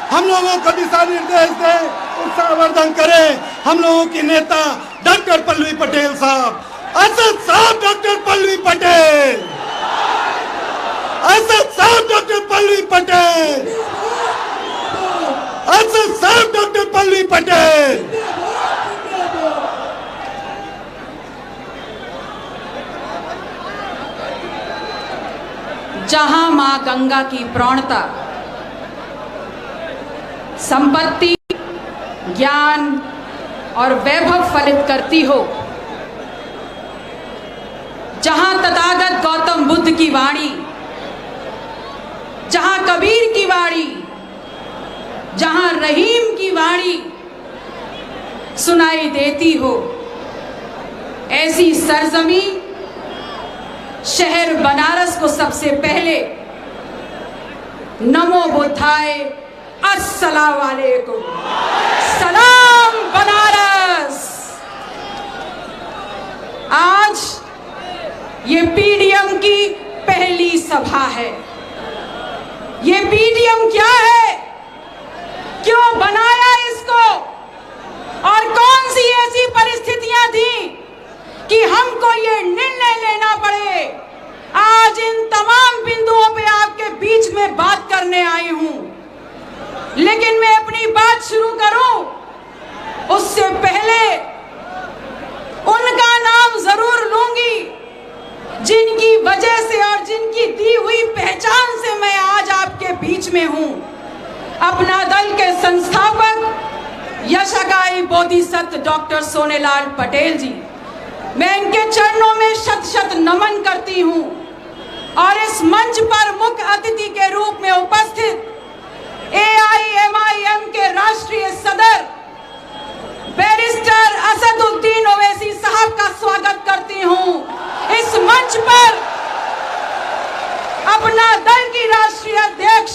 हम लोगों को दिशा निर्देश दे, उत्साहवर्धन करें हम लोगों के नेता डॉक्टर पल्लवी पटेल साहब। असद साहब डॉक्टर पल्लवी पटेल, असद साहब डॉक्टर पल्लवी पटेल, असद साहब डॉक्टर पल्लवी पटेल। जहां मां गंगा की प्रौढ़ता संपत्ति, ज्ञान और वैभव फलित करती हो, जहां तथागत गौतम बुद्ध की वाणी, जहां कबीर की वाणी, जहां रहीम की वाणी सुनाई देती हो, ऐसी सरजमी शहर बनारस को सबसे पहले नमो बुद्धाय, अस्सलाम वालेकुम, सलाम बनारस। आज ये पीडीएम की पहली सभा है। ये पीडीएम क्या है, क्यों बनाया इसको, और कौन सी ऐसी परिस्थितियां थी कि हमको ये निर्णय लेना पड़े। आज इन तमाम बिंदुओं पे आपके बीच में बात करने आई हूं, लेकिन मैं अपनी बात शुरू करूं उससे पहले उनका नाम जरूर लूंगी जिनकी वजह से और जिनकी दी हुई पहचान से मैं आज आपके बीच में हूं। अपना दल के संस्थापक यशगाई बोधिसत्व डॉक्टर सोनेलाल पटेल जी, मैं इनके चरणों में शत शत नमन करती हूं। और इस मंच पर मुख्य अतिथि के रूप में उपस्थित AIMIM के राष्ट्रीय सदर बैरिस्टर असदुद्दीन ओवैसी साहब का स्वागत करती हूं। इस मंच पर अपना दल की राष्ट्रीय अध्यक्ष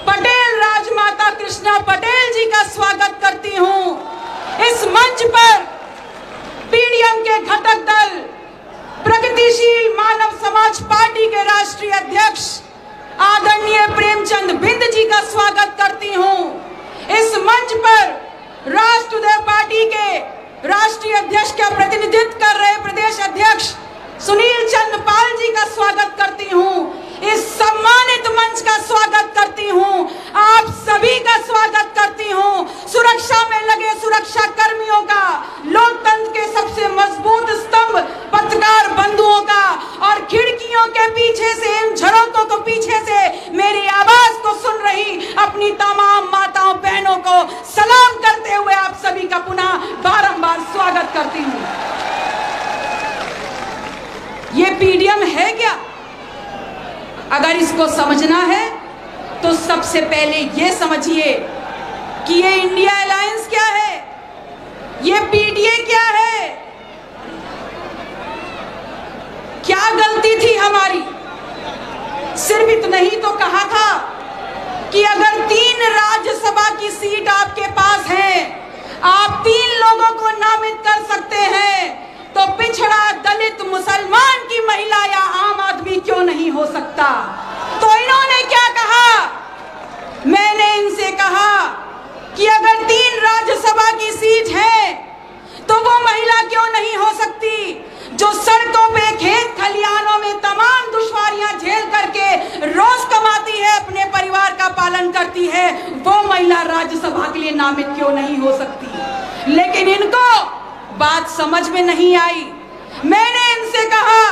पटेल राजमाता कृष्णा पटेल जी का स्वागत करती हूं। इस मंच पर पीडीएम के घटक दल प्रगतिशील मानव समाज पार्टी के राष्ट्रीय अध्यक्ष आदरणीय प्रेमचंद बिंद जी का स्वागत करती हूं। इस मंच पर राष्ट्रवादी पार्टी के राष्ट्रीय अध्यक्ष का प्रतिनिधित्व कर रहे प्रदेश अध्यक्ष सुनील चंद पाल जी का स्वागत करती हूं। इस सम्मानित मंच का स्वागत करती हूं। आप सभी का स्वागत करती हूं। सुरक्षा में लगे सुरक्षा कर्मियों का, लोकतंत्र के सबसे मजबूत स्तंभ पत्रकार बंधुओं का, और खिड़कियों के पीछे से, इन झरोकों को पीछे से मेरी आवाज को सुन रही अपनी तमाम माताओं बहनों को सलाम करते हुए आप सभी का पुनः बारंबार स्वागत करती हूं। ये पीडीएम है क्या? अगर इसको समझना है तो सबसे पहले ये समझिए कि ये इंडिया अलायंस क्या है, ये पीडीए क्या है। क्या गलती थी हमारी? सिर्फ इतना ही तो कहा था कि अगर 3 राज्यसभा की सीट आपके पास है, आप 3 लोगों को नामित कर सकते हैं, तो पिछड़ा, दलित, मुसलमान की महिला या आम आदमी क्यों नहीं हो सकता? तो इन्होंने क्या कहा? मैंने इनसे कहा कि अगर 3 राज्यसभा की सीट है तो वो महिला क्यों नहीं हो सकती जो सड़कों पे, खेत खलिहानों में तमाम दुश्वारियां झेल करके रोज कमाती है, अपने परिवार का पालन करती है, वो महिला राज्यसभा के लिए नामित क्यों नहीं हो सकती? लेकिन इनको बात समझ में नहीं आई। मैंने इनसे कहा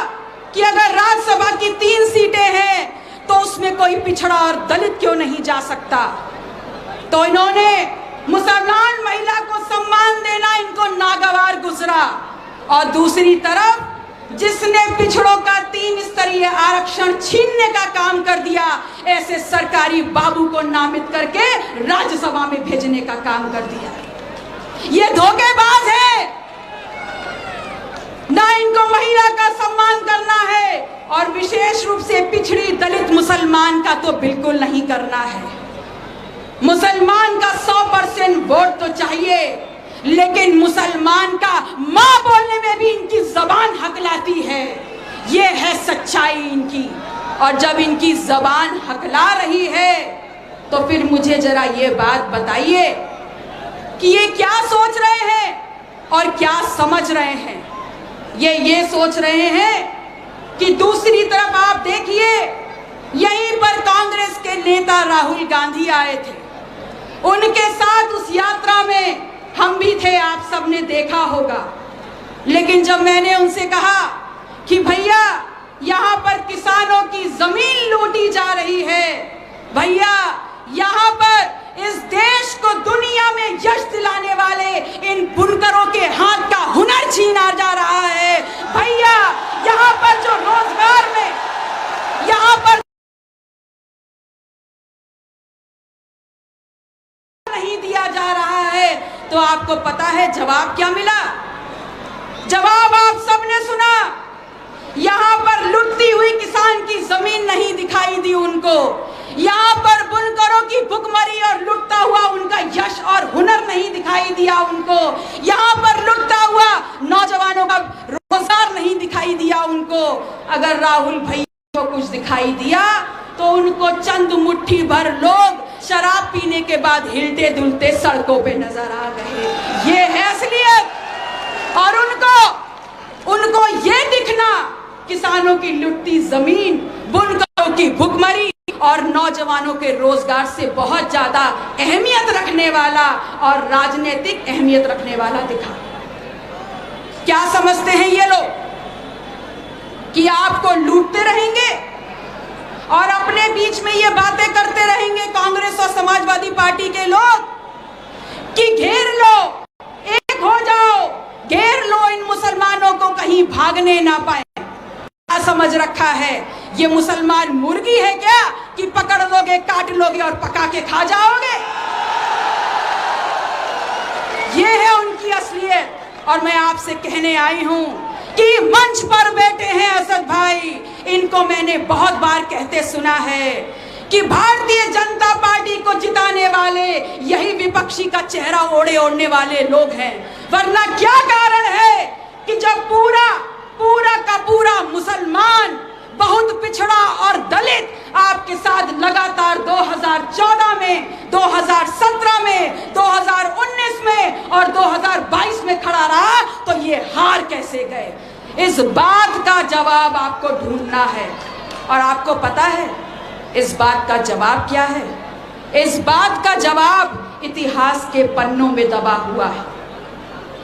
कि अगर राज्यसभा की 3 सीटें हैं तो उसमें कोई पिछड़ा और दलित क्यों नहीं जा सकता? तो इन्होंने मुसलमान महिला को सम्मान देना इनको नागवार गुजरा, और दूसरी तरफ जिसने पिछड़ों का 3 स्तरीय आरक्षण छीनने का काम कर दिया, ऐसे सरकारी बाबू को नामित करके राज्यसभा में भेजने का काम कर दिया। ये धोखेबाज है। ना इनको महिला का सम्मान करना है, और विशेष रूप से पिछड़ी, दलित, मुसलमान का तो बिल्कुल नहीं करना है। मुसलमान का 100% वोट तो चाहिए, लेकिन मुसलमान का मां बोलने में भी इनकी जबान हकलाती है। ये है सच्चाई इनकी। और जब इनकी जबान हकला रही है तो फिर मुझे जरा ये बात बताइए कि ये क्या सोच रहे हैं और क्या समझ रहे हैं। ये सोच रहे हैं कि दूसरी तरफ आप देखिए, यहीं पर कांग्रेस के नेता राहुल गांधी आए थे, उनके साथ उस यात्रा में हम भी थे, आप सबने देखा होगा। लेकिन जब मैंने उनसे कहा कि भैया यहाँ पर किसानों की जमीन लूटी जा रही है, भैया यहाँ पर इस देश को दुनिया में यश दिलाने वाले इन बुनकरों के हाथ का हुनर छीना जा रहा है, भैया यहाँ पर जो रोजगार में यहाँ पर नहीं दिया जा रहा है, तो आपको पता है जवाब क्या मिला? जवाब आप सबने सुना। यहाँ पर लुटती हुई किसान की जमीन नहीं दिखाई दी उनको, यहाँ पर बुनकरों की भुखमरी और लुटता हुआ उनका यश और हुनर नहीं दिखाई दिया उनको, यहाँ पर लुटता हुआ नौजवानों का रोजगार नहीं दिखाई दिया उनको। अगर राहुल भैया को कुछ दिखाई दिया तो उनको चंद मुट्ठी भर लोग शराब पीने के बाद हिलते दुलते सड़कों पे नजर आ गए। ये है असलियत। और उनको ये दिखना किसानों की लुटती जमीन, बुनकरों की भुखमरी और नौजवानों के रोजगार से बहुत ज्यादा अहमियत रखने वाला और राजनीतिक अहमियत रखने वाला दिखा। क्या समझते हैं ये लोग कि आपको लूटते रहेंगे और अपने बीच में ये बातें करते रहेंगे कांग्रेस और समाजवादी पार्टी के लोग कि घेर लो, एक हो जाओ, घेर लो इन मुसलमानों को, कहीं भागने ना पाए। क्या समझ रखा है? ये मुसलमान मुर्गी है क्या कि पकड़ लोगे, काट लोगे और पका के खा जाओगे? ये है उनकी असलियत। और मैं आपसे कहने आई हूं कि मंच पर बैठे हैं असद भाई, इनको मैंने बहुत बार कहते सुना है कि भारतीय जनता पार्टी को जिताने वाले यही विपक्षी का चेहरा ओढ़ने वाले लोग हैं। वरना क्या कारण है कि जब पूरा का पूरा मुसलमान, बहुत पिछड़ा और दलित आपके साथ लगातार 2014 में, 2017 में, 2019 में और 2022 में खड़ा रहा, तो ये हार कैसे गए? इस बात का जवाब आपको ढूंढना है। और आपको पता है इस बात का जवाब क्या है? इस बात का जवाब इतिहास के पन्नों में दबा हुआ है।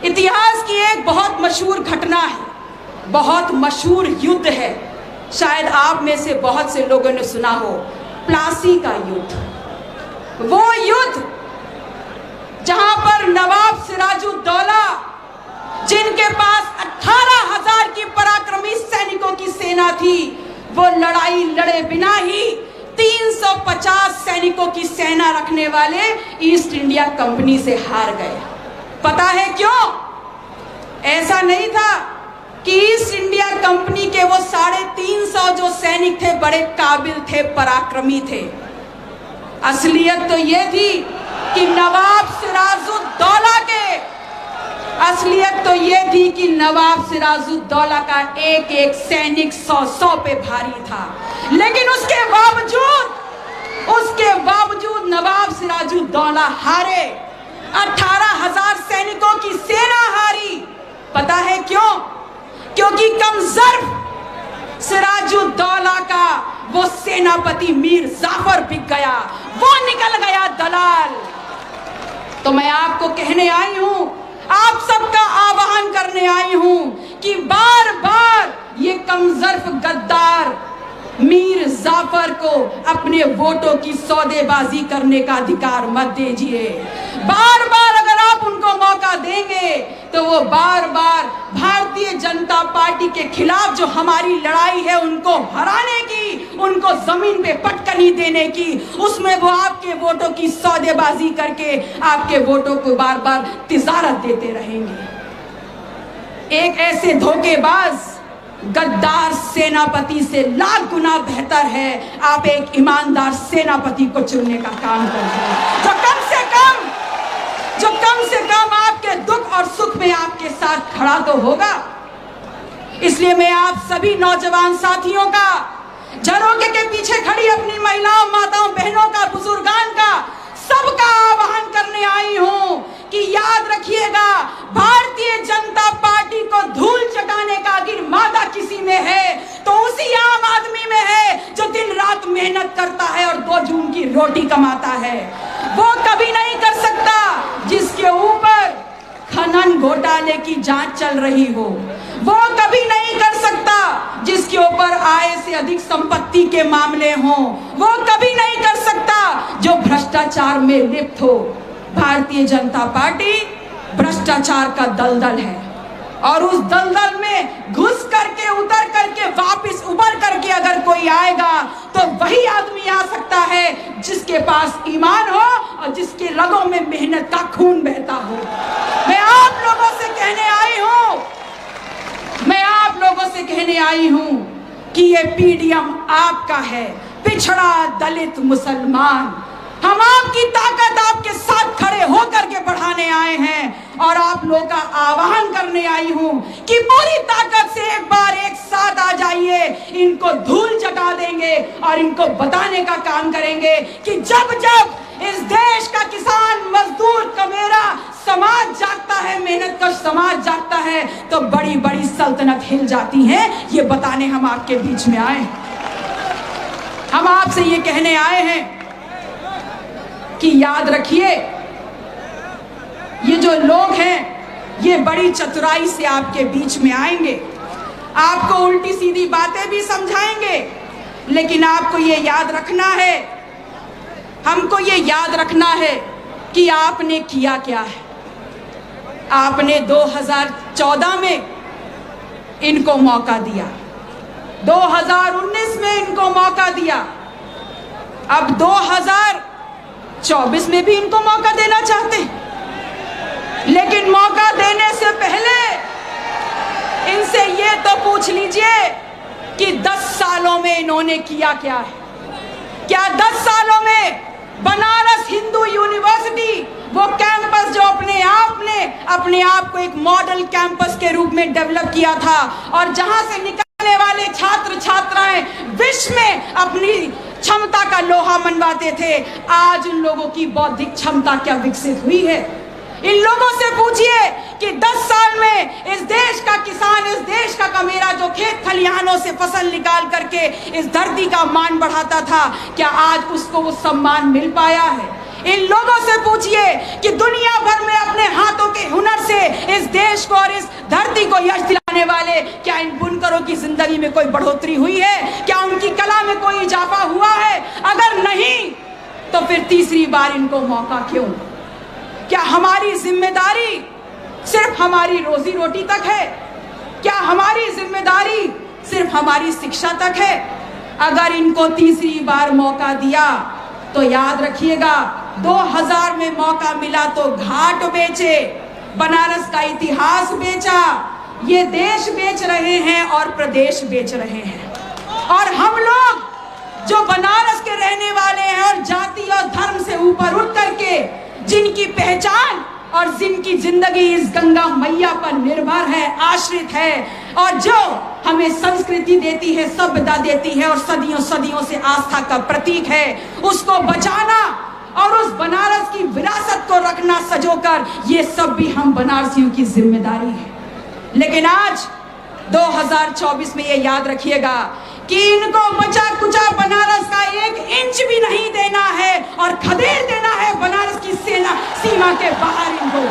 इतिहास की एक बहुत मशहूर घटना है, बहुत मशहूर युद्ध है, शायद आप में से बहुत से लोगों ने सुना हो, प्लासी का युद्ध। वो युद्ध जहां पर नवाब सिराजुद्दौला, जिनके पास 18,000 की पराक्रमी सैनिकों की सेना थी, वो लड़ाई लड़े बिना ही 350 सैनिकों की सेना रखने वाले ईस्ट इंडिया कंपनी से हार गए। पता है क्यों? ऐसा नहीं था कि ईस्ट इंडिया कंपनी के वो 350 जो सैनिक थे बड़े काबिल थे, पराक्रमी थे। असलियत तो ये थी कि नवाब सिराजुद्दौला का एक सैनिक 100 पे भारी था। लेकिन उसके बावजूद नवाब सिराजुद्दौला हारे, 18,000 सैनिकों की सेना हारी। पता है क्यों? क्योंकि कमजोर सिराजुद्दौला का वो सेनापति मीर जाफर बिक गया, वो निकल गया दलाल। तो मैं आपको कहने आई हूं, आप सबका आह्वान करने आई हूं कि बार बार ये कमजोर गद्दार मीर जाफर को अपने वोटों की सौदेबाजी करने का अधिकार मत दीजिए। बार बार अगर आप उनको मौका देंगे तो वो बार बार भारतीय जनता पार्टी के खिलाफ जो हमारी लड़ाई है उनको हराने की, उनको जमीन पे पटकनी देने की, उसमें वो आपके वोटों की सौदेबाजी करके आपके वोटों को बार बार तिजारत देते रहेंगे। एक ऐसे धोखेबाज गद्दार सेनापति से लाख गुना बेहतर है आप एक ईमानदार सेनापति को चुनने का काम करें, जो कम से कम आपके दुख और सुख में आपके साथ खड़ा तो होगा। इसलिए मैं आप सभी नौजवान साथियों का, झरोखे के पीछे खड़ी अपनी महिलाओं, माताओं, बहनों का, बुजुर्गान का रोटी कमाता है। वो कभी नहीं कर सकता जिसके ऊपर खनन घोटाले की जांच चल रही हो। वो कभी नहीं कर सकता जिसके ऊपर आय से अधिक संपत्ति के मामले हों। वो कभी नहीं कर सकता जो भ्रष्टाचार में लिप्त हो। भारतीय जनता पार्टी भ्रष्टाचार का दलदल है और उस दलदल में घुस करके उतर करके वापस उबर करके अगर कोई आएगा तो वही आदमी आ सकता है जिसके पास ईमान हो और जिसके रगों में मेहनत का खून बहता हो। मैं आप लोगों से कहने आई हूं कि ये पीडीएम आपका है, पिछड़ा दलित मुसलमान। हम आपकी ताकत आपके साथ खड़े होकर के बढ़ाने आए हैं और आप लोगों का आह्वान करने आई हूं कि पूरी ताकत से एक बार एक साथ आ जाइए। इनको धूल चटा देंगे और इनको बताने का काम करेंगे कि जब जब इस देश का किसान मजदूर कमेरा समाज जागता है, मेहनत का समाज जागता है, तो बड़ी बड़ी सल्तनत हिल जाती है। ये बताने हम आपके बीच में आए। हम आपसे ये कहने आए हैं कि याद रखिए, ये जो लोग हैं ये बड़ी चतुराई से आपके बीच में आएंगे, आपको उल्टी सीधी बातें भी समझाएंगे, लेकिन आपको ये याद रखना है, हमको ये याद रखना है कि आपने किया क्या है। आपने 2014 में इनको मौका दिया, 2019 में इनको मौका दिया, अब 2024 में भी इनको मौका देना चाहते हैं। लेकिन मौका देने से पहले इनसे ये तो पूछ लीजिए कि 10 सालों में इन्होंने किया क्या है। क्या 10 सालों में बनारस हिंदू यूनिवर्सिटी, वो कैंपस जो अपने आप को एक मॉडल कैंपस के रूप में डेवलप किया था और जहां से निकलने वाले छात्र छात्राएं विश्व में अपनी क्षमता का लोहा मनवाते थे, आज उन लोगों की बौद्धिक क्षमता क्या विकसित हुई है। इन लोगों से पूछिए कि 10 साल में इस देश का किसान, इस देश का कमेरा जो खेत खलिहानों से फसल निकाल करके इस धरती का मान बढ़ाता था, क्या आज उसको वो सम्मान मिल पाया है। इन लोगों से पूछिए कि दुनिया भर में अपने हाथों के हुनर से इस देश को और इस धरती को यश दिलाने वाले, क्या इन बुनकरों की जिंदगी में कोई बढ़ोतरी हुई है, क्या उनकी कला में कोई इजाफा हुआ है। अगर नहीं तो फिर तीसरी बार इनको मौका क्यों। क्या हमारी जिम्मेदारी सिर्फ हमारी रोजी रोटी तक है? क्या हमारी जिम्मेदारी सिर्फ हमारी शिक्षा तक है? अगर इनको तीसरी बार मौका दिया तो याद रखिएगा, 2000 में मौका मिला तो घाट बेचे, बनारस का इतिहास बेचा, ये देश बेच रहे हैं और प्रदेश बेच रहे हैं। और हम लोग जो बनारस के रहने वाले हैं और जाति और धर्म से ऊपर उठ करके जिनकी पहचान और जिनकी जिंदगी इस गंगा मैया पर निर्भर है, आश्रित है, और जो हमें संस्कृति देती है, सभ्यता देती है और सदियों सदियों से आस्था का प्रतीक है, उसको बचाना और उस बनारस की विरासत को रखना सजोकर, ये सब भी हम बनारसियों की जिम्मेदारी है। लेकिन आज 2024 में ये याद रखिएगा कि इनको बचा कुचा बनारस का 1 इंच भी नहीं देना है और खदेड़ देना है बनारस की सीमा के बाहर इनको,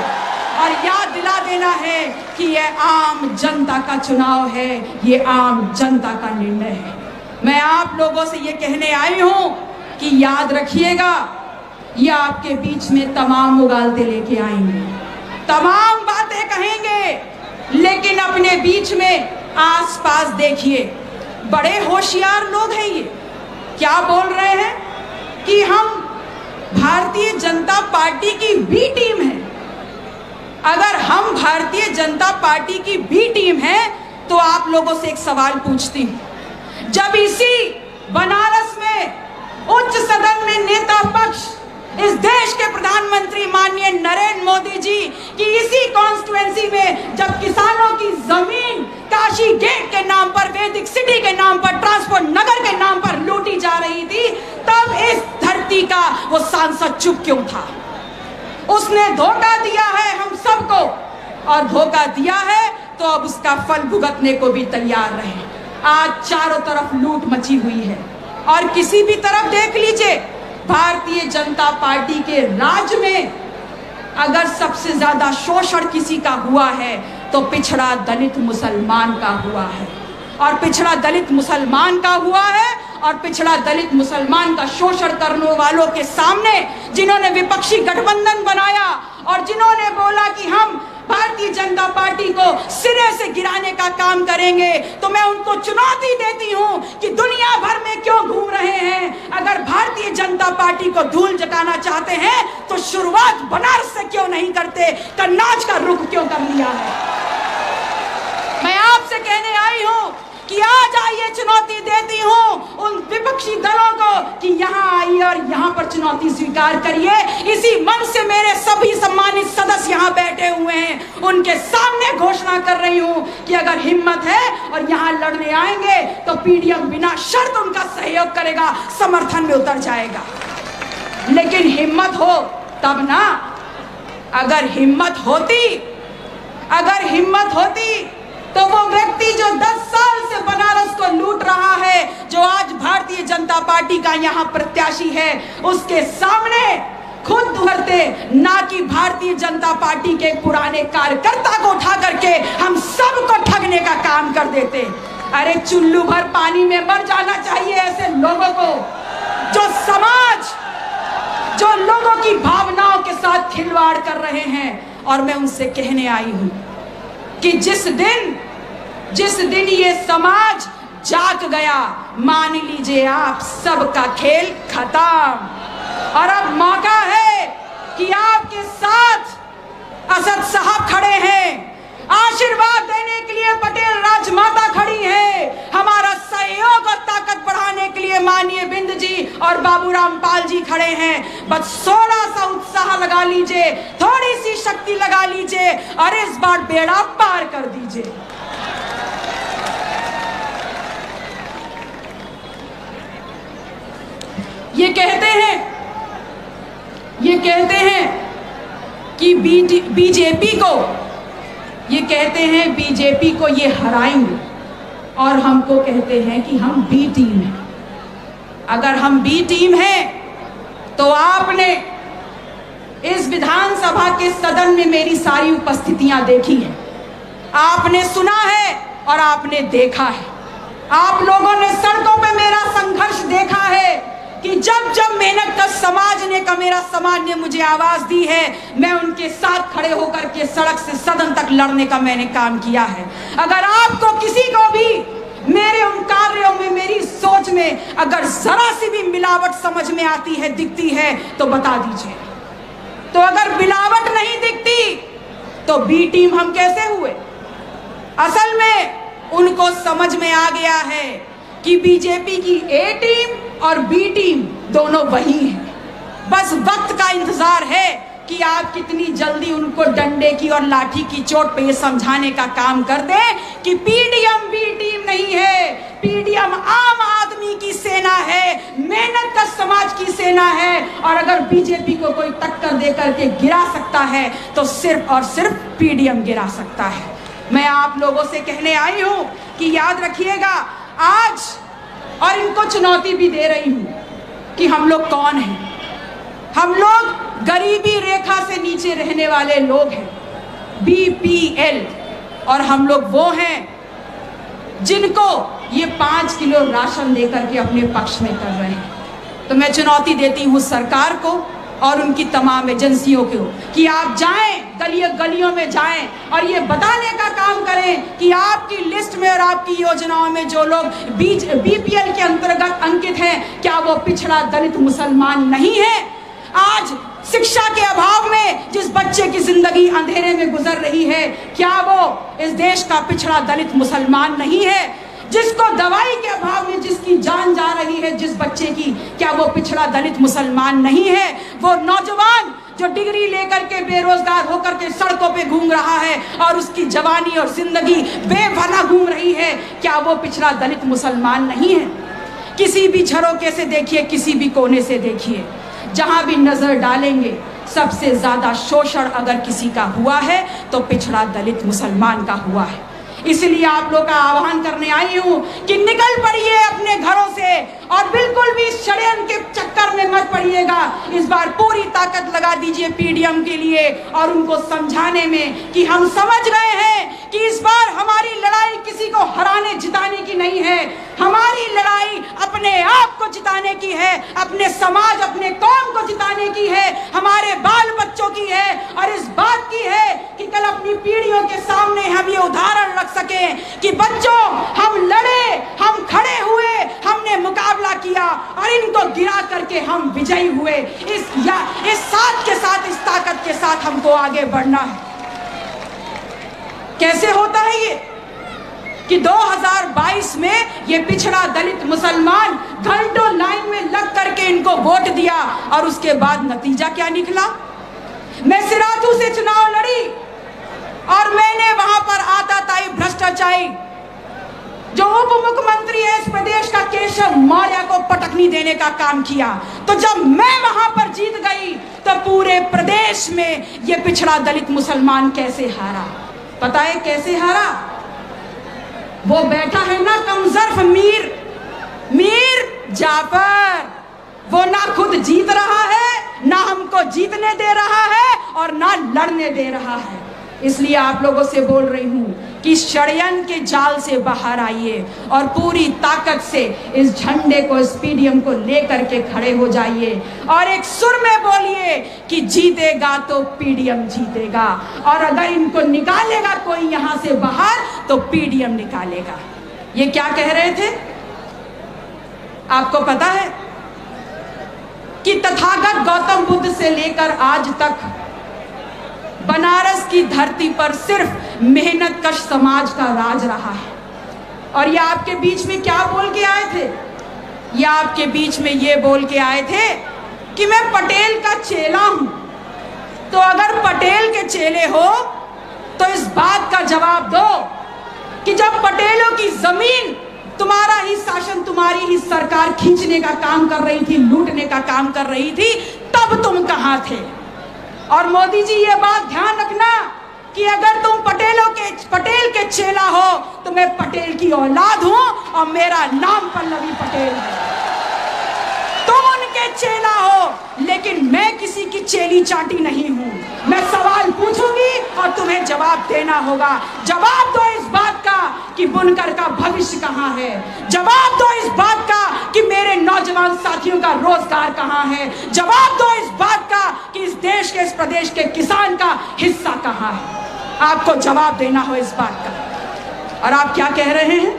और याद दिला देना है कि यह आम जनता का चुनाव है, ये आम जनता का निर्णय है। मैं आप लोगों से ये कहने आई हूं कि याद रखिएगा, ये आपके बीच में तमाम उगालते लेके आएंगे, तमाम बातें कहेंगे, लेकिन अपने बीच में आसपास देखिए, बड़े होशियार लोग हैं। ये क्या बोल रहे हैं कि हम भारतीय जनता पार्टी की बी टीम है। अगर हम भारतीय जनता पार्टी की बी टीम है तो आप लोगों से एक सवाल पूछती हूं, जब इसी बनारस में उच्च सदन में नेता पक्ष, इस देश के प्रधानमंत्री माननीय नरेंद्र मोदी जी की इसी कॉन्स्टिट्यूएंसी में जब किसानों की जमीन काशी गेट के नाम पर, वैदिक सिटी के नाम पर, ट्रांसपोर्ट नगर के नाम पर लूटी जा रही थी, तब इस धरती का वो सांसद चुप क्यों था। उसने धोखा दिया है हम सबको, और धोखा दिया है तो अब उसका फल भुगतने को भी तैयार रहे। आज चारों तरफ लूट मची हुई है और किसी भी तरफ देख लीजिए, भारतीय जनता पार्टी के राज में अगर सबसे ज्यादा शोषण किसी का हुआ है तो पिछड़ा दलित मुसलमान का हुआ है, और पिछड़ा दलित मुसलमान का हुआ है। और पिछड़ा दलित मुसलमान का शोषण करने वालों के सामने जिन्होंने विपक्षी गठबंधन बनाया और जिन्होंने बोला कि हम भारतीय जनता पार्टी को सिरे से गिराने का काम करेंगे, तो मैं उनको चुनौती देती हूं कि दुनिया भर में क्यों घूम रहे हैं। अगर भारतीय जनता पार्टी को धूल जटाना चाहते हैं तो शुरुआत बनारस से क्यों नहीं करते, कन्नौज का रुख क्यों कर लिया है। मैं आपसे कहने आई हूं कि आज आइए, चुनौती देती हूं उन विपक्षी दलों को कि यहां आइए और यहां पर चुनौती स्वीकार करिए। इसी मंच से मेरे सभी सम्मानित सदस्य यहां बैठे हुए हैं, उनके सामने घोषणा कर रही हूं कि अगर हिम्मत है और यहां लड़ने आएंगे तो पीडीएम बिना शर्त उनका सहयोग करेगा, समर्थन में उतर जाएगा। लेकिन हिम्मत हो तब ना। अगर हिम्मत होती तो वो व्यक्ति जो 10 साल से बनारस को लूट रहा है, जो आज भारतीय जनता पार्टी का यहाँ प्रत्याशी है, उसके सामने खुद उभरते, ना कि भारतीय जनता पार्टी के पुराने कार्यकर्ता को उठा करके हम सबको ठगने का काम कर देते। अरे चुल्लू भर पानी में मर जाना चाहिए ऐसे लोगों को, जो लोगों की भावनाओं के साथ खिलवाड़ कर रहे हैं। और मैं उनसे कहने आई हूं कि जिस दिन ये समाज जाग गया, मान लीजिए आप सबका खेल खत्म। और अब मौका है कि आपके साथ असद साहब खड़े हैं, आशीर्वाद देने के लिए पटेल राजमाता खड़ी है, हमारा सहयोग और ताकत बढ़ाने के लिए माननीय बिंद जी और बाबूराम पाल जी खड़े हैं। बस थोड़ा सा उत्साह लगा लीजिए, थोड़ी सी शक्ति लगा लीजिए और इस बार बेड़ा पार कर दीजिए। ये कहते हैं कि बीजेपी को ये हराएंगे, और हमको कहते हैं कि हम बी टीम हैं। अगर हम बी टीम हैं तो आपने इस विधानसभा के सदन में मेरी सारी उपस्थितियां देखी हैं, आपने सुना है और आपने देखा है। आप लोगों ने सड़कों पे मेरा संघर्ष देखा है कि जब जब मेहनत का मेरा समाज ने मुझे आवाज दी है, मैं उनके साथ खड़े होकर के सड़क से सदन तक लड़ने का मैंने काम किया है। अगर आपको किसी को भी मेरे उन कार्यों में, मेरी सोच में अगर जरा सी भी मिलावट समझ में आती है, दिखती है, तो बता दीजिए। तो अगर मिलावट नहीं दिखती तो बी टीम हम कैसे हुए? असल में उनको समझ में आ गया है कि बीजेपी की ए टीम और बी टीम दोनों वही हैं। बस वक्त का इंतजार है कि आप कितनी जल्दी उनको डंडे की और लाठी की चोट पे ये समझाने का काम कर दें कि पीडीएम बी टीम नहीं है, पीडीएम आम आदमी की सेना है, मेहनत का समाज की सेना है। और अगर बीजेपी को कोई टक्कर दे करके गिरा सकता है तो सिर्फ और सिर्फ पीडीएम गिरा सकता है। मैं आप लोगों से कहने आई हूं कि याद रखिएगा आज, और इनको चुनौती भी दे रही हूं कि हम लोग कौन हैं। हम लोग गरीबी रेखा से नीचे रहने वाले लोग हैं, बीपीएल, और हम लोग वो हैं जिनको ये 5 किलो राशन देकर के अपने पक्ष में कर रहे हैं। तो मैं चुनौती देती हूँ सरकार को और उनकी तमाम एजेंसियों को कि आप जाएं, गलियों में जाएं और ये बताने का काम करें कि आपकी लिस्ट में और आपकी योजनाओं में जो लोग बीपीएल के अंतर्गत अंकित हैं, क्या वो पिछड़ा दलित मुसलमान नहीं है? आज शिक्षा के अभाव में जिस बच्चे की जिंदगी अंधेरे में गुजर रही है, क्या वो इस देश का पिछड़ा दलित मुसलमान नहीं है? जिसको दवाई के अभाव में जिसकी जान जा रही है जिस बच्चे की, क्या वो पिछड़ा दलित मुसलमान नहीं है? वो नौजवान जो डिग्री लेकर के बेरोजगार होकर के सड़कों पे घूम रहा है और उसकी जवानी और जिंदगी बेपनाह घूम रही है, क्या वो पिछड़ा दलित मुसलमान नहीं है? किसी भी झरोके से देखिए, किसी भी कोने से देखिए, जहां भी नजर डालेंगे सबसे ज्यादा शोषण अगर किसी का हुआ है तो पिछड़ा दलित मुसलमान का हुआ है। इसलिए आप लोग का आह्वान करने आई हूं कि निकल पड़िए अपने घरों से और बिल्कुल भी षड्यंत्र के चक्कर में मत पड़िएगा। इस बार पूरी ताकत लगा दीजिए पीडीएम के लिए और उनको समझाने में कि हम समझ गए हैं कि इस बार हमारी लड़ाई किसी को हराने जिताने की नहीं है, हमारी लड़ाई अपने आप को जिताने की है, अपने समाज अपने कौम को जिताने की है, हमारे बाल बच्चों की है और इस बात की है कि कल अपनी पीढ़ियों के सामने हम ये उदाहरण रख सकें कि बच्चों हम लड़े, हम खड़े हुए, हमने मुकाबला किया और इनको गिरा करके हम विजयी हुए। इस साथ के साथ, इस ताकत के साथ हमको आगे बढ़ना है। कैसे होता है ये कि 2022 में ये पिछड़ा दलित मुसलमान घंटों लाइन में लग करके इनको वोट दिया और उसके बाद नतीजा क्या निकला? मैं सिराथू से चुनाव लड़ी और मैंने वहां पर आताताई भ्रष्टाचारी जो उप मुख्यमंत्री है इस प्रदेश का केशव मौर्य को पटकनी देने का काम किया। तो जब मैं वहां पर जीत गई तो पूरे प्रदेश में ये पिछड़ा दलित मुसलमान कैसे हारा? पता है कैसे हारा? वो बैठा है ना कमजर्फ मीर जाफर, वो ना खुद जीत रहा है, ना हमको जीतने दे रहा है और ना लड़ने दे रहा है। इसलिए आप लोगों से बोल रही हूं कि षड्यंत्र के जाल से बाहर आइए और पूरी ताकत से इस झंडे को, इस पीडीएम को लेकर के खड़े हो जाइए और एक सुर में बोलिए कि जीतेगा तो पीडीएम जीतेगा और अगर इनको निकालेगा कोई यहां से बाहर तो पीडीएम निकालेगा। ये क्या कह रहे थे? आपको पता है कि तथागत गौतम बुद्ध से लेकर आज तक बनारस की धरती पर सिर्फ मेहनतकश समाज का राज रहा है। और ये आपके बीच में क्या बोल के आए थे? ये आपके बीच में ये बोल के आए थे कि मैं पटेल का चेला हूं। तो अगर पटेल के चेले हो तो इस बात का जवाब दो कि जब पटेलों की जमीन तुम्हारा ही शासन, तुम्हारी ही सरकार खींचने का काम कर रही थी, लूटने का काम कर रही थी, तब तुम कहां थे? और मोदी जी ये बात ध्यान रखना कि अगर तुम पटेल के चेला हो तो मैं पटेल की औलाद हूं और मेरा नाम पल्लवी पटेल है। तुम उनके चेला हो लेकिन मैं किसी की चेली चाटी नहीं हूं। मैं सवाल पूछूंगी और तुम्हें जवाब देना होगा। जवाब दो इस बात का कि बुनकर का भविष्य कहां है, जवाब दो इस बात का कि मेरे नौजवान साथियों का रोजगार कहां है, जवाब दो इस बात का कि इस देश के, इस प्रदेश के किसान का हिस्सा कहां है। आपको जवाब देना हो इस बात का। और आप क्या कह रहे हैं?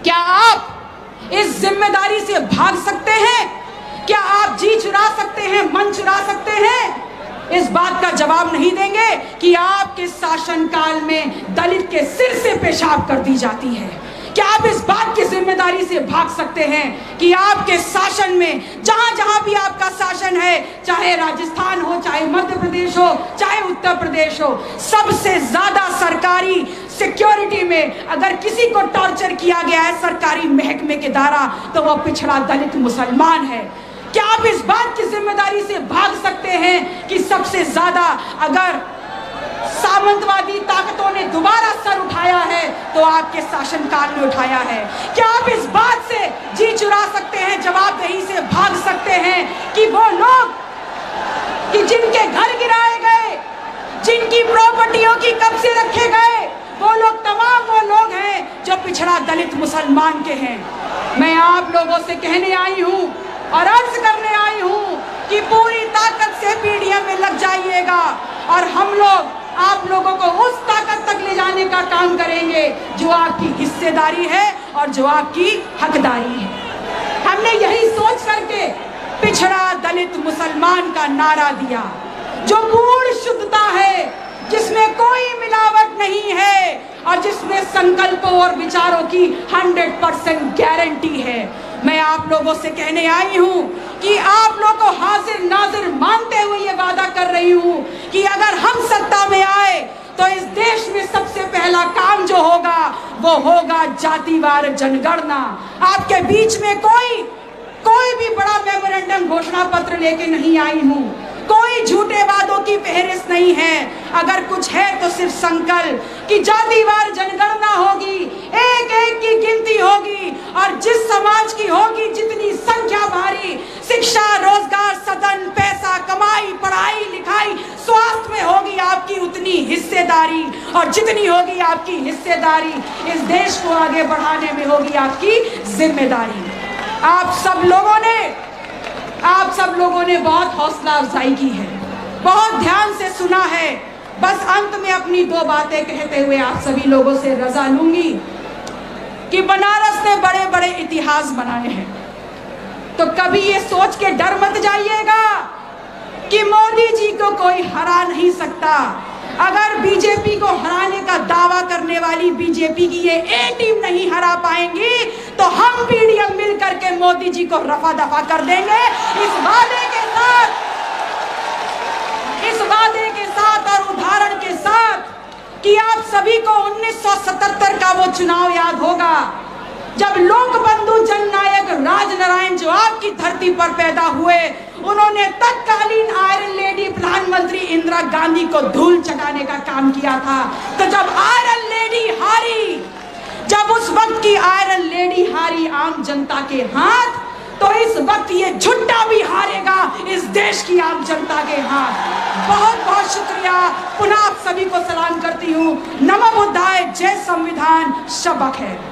क्या आप इस जिम्मेदारी से भाग सकते हैं? क्या आप जी चुरा सकते हैं, मन चुरा सकते हैं? इस बात का जवाब नहीं देंगे कि आपके शासनकाल में दलित के सिर से पेशाब कर दी जाती है। क्या आप इस बात की जिम्मेदारी से भाग सकते हैं कि आपके शासन में जहां जहां भी आपका शासन है, चाहे राजस्थान हो, चाहे मध्य प्रदेश हो, चाहे उत्तर प्रदेश हो, सबसे ज्यादा सरकारी सिक्योरिटी में अगर किसी को टॉर्चर किया गया है सरकारी महकमे के द्वारा तो वह पिछड़ा दलित मुसलमान है। क्या आप इस बात की जिम्मेदारी से भाग सकते हैं कि सबसे ज्यादा अगर सामंतवादी ताकतों ने दोबारा सर उठाया है तो आपके शासनकाल में उठाया है? क्या आप इस बात से जी चुरा सकते हैं, जवाबदेही से भाग सकते हैं कि वो लोग कि जिनके घर गिराए गए, जिनकी प्रॉपर्टियों की कब्जे रखे गए, वो लोग तमाम वो लोग हैं जो पिछड़ा दलित मुसलमान के हैं? मैं आप लोगों से कहने आई हूं और अर्ज करने आई हूं कि पूरी ताकत से पीडीएम में लग जाइएगा और हम लोग आप लोगों को उस ताकत तक ले जाने का काम करेंगे जो आपकी हिस्सेदारी है और जो आपकी हकदारी है। हमने यही सोच करके पिछड़ा दलित मुसलमान का नारा दिया, जो पूर्ण शुद्धता है, जिसमें कोई मिलावट नहीं है और जिसमें संकल्पों और विचारों की 100% गारंटी है। मैं आप लोगों से कहने आई हूं कि आप लोगों को हाजिर नाजिर मानते हुए ये वादा कर रही हूं कि अगर हम सत्ता में आए तो इस देश में सबसे पहला काम जो होगा वो होगा जातिवार जनगणना। आपके बीच में कोई भी बड़ा मेमोरेंडम घोषणा पत्र लेके नहीं आई हूं, कोई कोई झूठे वादों की फहरिस्त नहीं है। अगर कुछ है तो सिर्फ संकल्प कि जातिवार जनगणना होगी, एक एक की गिनती होगी, और जिस समाज की होगी जितनी संख्या भारी, शिक्षा, रोजगार, सदन, पैसा, कमाई, पढ़ाई लिखाई, स्वास्थ्य में होगी आपकी उतनी हिस्सेदारी, और जितनी होगी आपकी हिस्सेदारी इस देश को आगे बढ़ाने में होगी आपकी जिम्मेदारी। आप सब लोगों ने बहुत हौसला अफजाई की है, बहुत ध्यान से सुना है। बस अंत में अपनी दो बातें कहते हुए आप सभी लोगों से रजा लूंगी कि बनारस ने बड़े बड़े इतिहास बनाए हैं, तो कभी ये सोच के डर मत जाइएगा कि मोदी जी को कोई हरा नहीं सकता। अगर बीजेपी को हराने का दावा करने वाली बीजेपी की ये ए टीम नहीं हरा पाएंगी तो हम पीडीएम मिल करके मोदी जी को रफा दफा कर देंगे। इस वादे के साथ और उदाहरण के साथ कि आप सभी को 1977 का वो चुनाव याद होगा जब लोक बंधु जननायक राजनारायण जो आपकी धरती पर पैदा हुए, उन्होंने तत्कालीन आयरन लेडी प्रधानमंत्री इंदिरा गांधी को धूल चटाने का काम किया था। तो जब आयरन लेडी हारी, जब उस वक्त की आयरन लेडी हारी आम जनता के हाथ, तो इस वक्त ये झुट्टा भी हारेगा इस देश की आम जनता के हाथ। बहुत बहुत शुक्रिया। पुनः आप सभी को सलाम करती हूँ। नमो बुद्धाय, जय संविधान, शब्बा खैर।